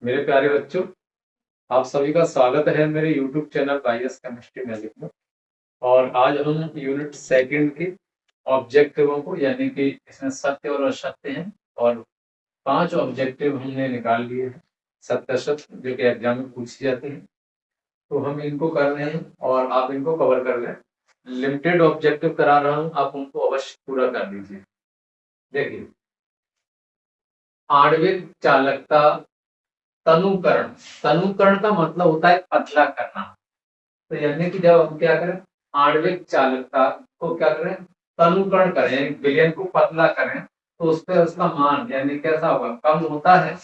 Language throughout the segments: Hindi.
मेरे प्यारे बच्चों, आप सभी का स्वागत है मेरे YouTube चैनल बाईएस केमिस्ट्री मैजिक में। और आज हम यूनिट सेकंड के ऑब्जेक्टिवों को, यानी कि इसमें सत्य और असत्य हैं, और 5 ऑब्जेक्टिव हमने निकाल लिए हैं सत्य असत्य, जो कि एग्जाम में पूछी जाती हैं। तो हम इनको कर रहे हैं और आप इनको कवर कर लें। लिमिटेड ऑब्जेक्टिव करा रहा हूँ, आप उनको अवश्य पूरा कर लीजिए। देखिए, आणविक चालकता तनुकरण। तनुकरण का मतलब होता है पतला करना। तो यानी कि जब हम क्या करें, आणविक चालकता को क्या करें, तनुकरण करें, यानी विलयन को पतला करें, तो उस पर उसका मान यानी कैसा होगा, कम होता है।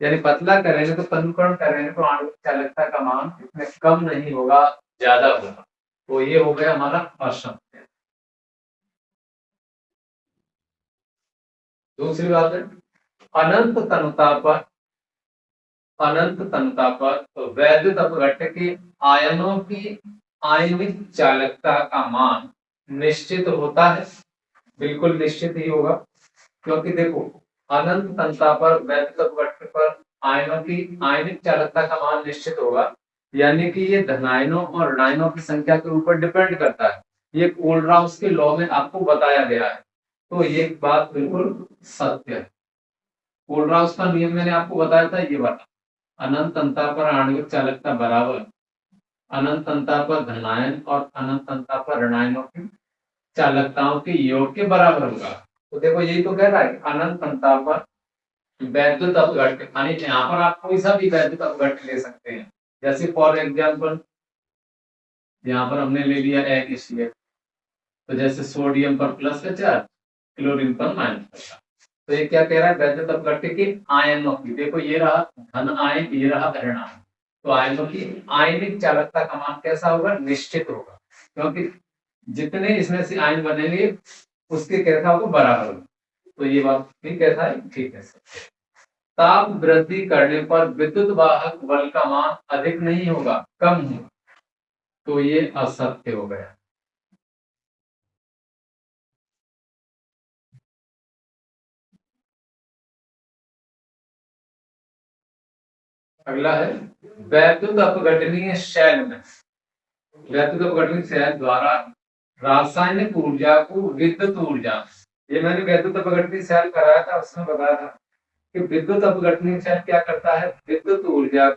यानी पतला करेंगे तो तनुकरण करेंगे तो आणविक चालकता का मान इसमें कम नहीं होगा, ज्यादा होगा। तो ये हो गया हमारा असत्य। दूसरी बात है, अनंत तनुता पर वैद्युत अपघट्य के आयनों की आयनिक चालकता का मान निश्चित होता है। बिल्कुल निश्चित ही होगा, क्योंकि देखो, अनंत तनता पर वैद्युत अपघट्य पर आयनों की आयनिक चालकता का मान निश्चित होगा, यानी कि ये धनायनों और ऋणायनों की संख्या के ऊपर डिपेंड करता है। ये कोलराउस के लॉ में आपको बताया गया है। तो ये बात बिल्कुल सत्य है। कोलराउस का नियम मैंने आपको बताया था, ये वाला, अनंत अंतर पर आणविक चालकता बराबर अनंत अंतर पर धनायन और अनंत अंतर पर ऋणायनों की चालकताओं के योग के बराबर होगा। तो देखो, यही तो कह रहा है, अनंत अंतर पर वैद्युत अपघट्य, यानी यहाँ पर आप कोई सा भी वैद्युत अपघट्य ले सकते हैं। जैसे फॉर एग्जाम्पल यहाँ पर हमने ले लिया NaCl, तो जैसे सोडियम पर प्लस का चार्ज, क्लोरीन पर माइनस का। तो ये क्या कह रहा है, वैद्युत अपघट्य के आयनों की, देखो ये रहा धन आयन, ये रहा ऋण आयन, तो आयनों की आयनिक चालकता का मान कैसा होगा, निश्चित होगा, क्योंकि जितने इसमें से आयन बनेंगे उसके कैसा होगा, बराबर होगा। तो ये बात भी कैसा है, ठीक है। ताप वृद्धि करने पर विद्युत वाहक बल का मान अधिक नहीं होगा, कम होगा। तो ये असत्य हो गया। अगला है, वैद्युत अपघटनीय शैल में वैद्युत अपघटनीय शैल द्वारा रासायनिक ऊर्जा को विद्युत ऊर्जा, ये मैंने वैद्युत अपघटनीय शैल कराया था, उसमें बताया था कि विद्युत अपघटनीय शैल क्या करता है, विद्युत ऊर्जा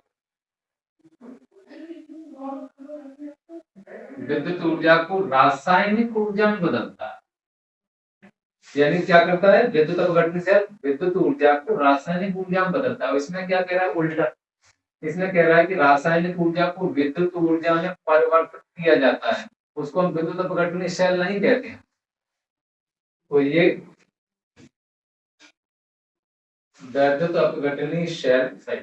को रासायनिक ऊर्जा में बदलता है। यानी क्या करता है, विद्युत अपघटन से विद्युत ऊर्जा को रासायनिक ऊर्जा में बदलता है। इसमें क्या कह रहा है, उल्टा। इसमें कह रहा है कि रासायनिक ऊर्जा को विद्युत ऊर्जा में परिवर्तित किया जाता है, उसको हम विद्युत अपघटनीय शैल नहीं कहते हैं। तो ये विद्युत अपघटनीय शैल सही।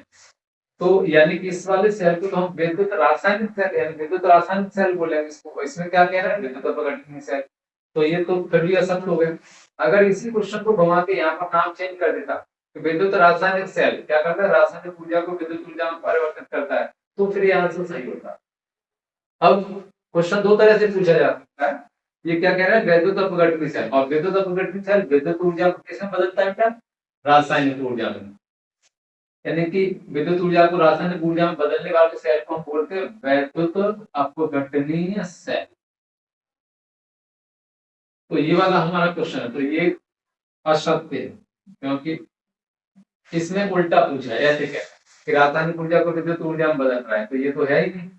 तो यानी कि इस वाले सेल को तो हम विद्युत रासायनिक सेल, यानी विद्युत रासायनिक सेल बोलेंगे इसको। इसमें क्या कह रहा है, विद्युत अपघटनीय सेल। तो ये तो फिर भी असत्य हो गए। अगर इसी क्वेश्चन को घुमा के यहाँ पर नाम चेंज कर देता कि विद्युत रासायनिक सेल क्या करता है, रासायनिक ऊर्जा को विद्युत ऊर्जा में परिवर्तित करता है, तो फिर ये आंसर सही होता। अब क्वेश्चन दो तरह से पूछा जा सकता है। ये क्या कह रहा है, विद्युत अपघटनीय सेल, और विद्युत अपघटनीय सेल विद्युत ऊर्जा को किसमें बदलता है, क्या, रासायनिक ऊर्जा में। यानी कि विद्युत ऊर्जा को रासायनिक ऊर्जा में बदलने वाले सेल को हम बोलते हैं वैद्युत अपघटनीय सेल। तो ये वाला हमारा क्वेश्चन है, तो ये असत्य है, क्योंकि इसमें उल्टा पूछा है। ऐसे क्या कि रासायनिक ऊर्जा को विद्युत ऊर्जा में बदल रहा है, तो ये तो है ही नहीं।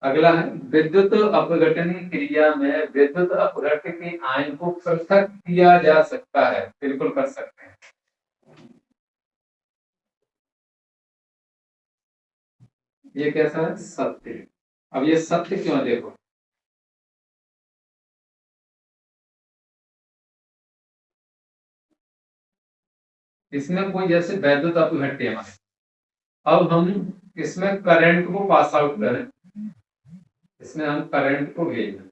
अगला है, विद्युत अपघटनीय क्रिया में विद्युत अपघट्य के आयन को पृथक किया जा सकता है। बिल्कुल कर सकते हैं। ये कैसा है, सत्य। अब ये सत्य क्यों है, देखो, इसमें कोई जैसे वैद्युत अपघट्य है, अब हम इसमें करंट को पास आउट करें, इसमें हम करंट को भेजें,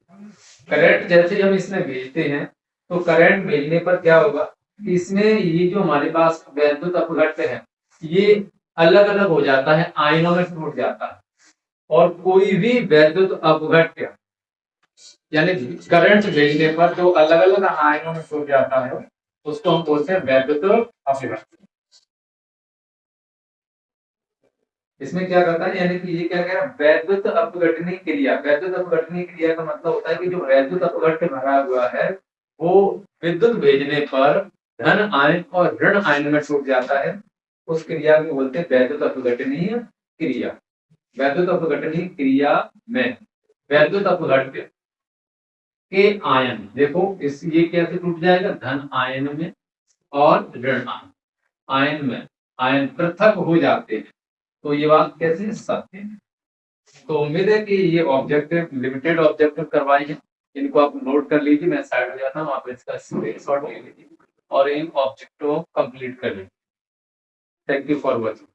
करंट जैसे हम इसमें भेजते हैं, तो करंट भेजने पर क्या होगा कि इसमें ये जो हमारे पास वैद्युत अपघट्य है, ये अलग अलग हो जाता है, आयनों में टूट जाता है। और कोई भी वैद्युत अपघट्य यानी करंट भेजने पर जो अलग अलग आयनों में टूट जाता है, उसको हम बोलते हैं वैद्युत अपघट्य। इसमें क्या करता है, यानी कि ये क्या कह रहा है, वैद्युत अपघटनीय क्रिया। वैद्युत अपघटनीय क्रिया का मतलब होता है कि जो वैद्युत अपघट्य भरा हुआ है वो विद्युत भेजने पर धन आयन और ऋण आयन में टूट जाता है, उस क्रिया को बोलते हैं वैद्युत अपघटनीय क्रिया। वैद्युत अपघटनीय क्रिया में वैद्युत अपघट्य के आयन, देखो इस ये कैसे टूट जाएगा, धन आयन में और ऋण आयन, आयन में आयन पृथक हो जाते हैं। तो ये बात कैसे सत्य है। तो उम्मीद है कि ये ऑब्जेक्टिव लिमिटेड ऑब्जेक्टिव करवाई है, इनको आप नोट कर लीजिए, मैं साइड हो जाता हूँ, आप इसका स्क्रीनशॉट ले लीजिए और इन ऑब्जेक्टिव को कंप्लीट कर लीजिए। Thank you for watching.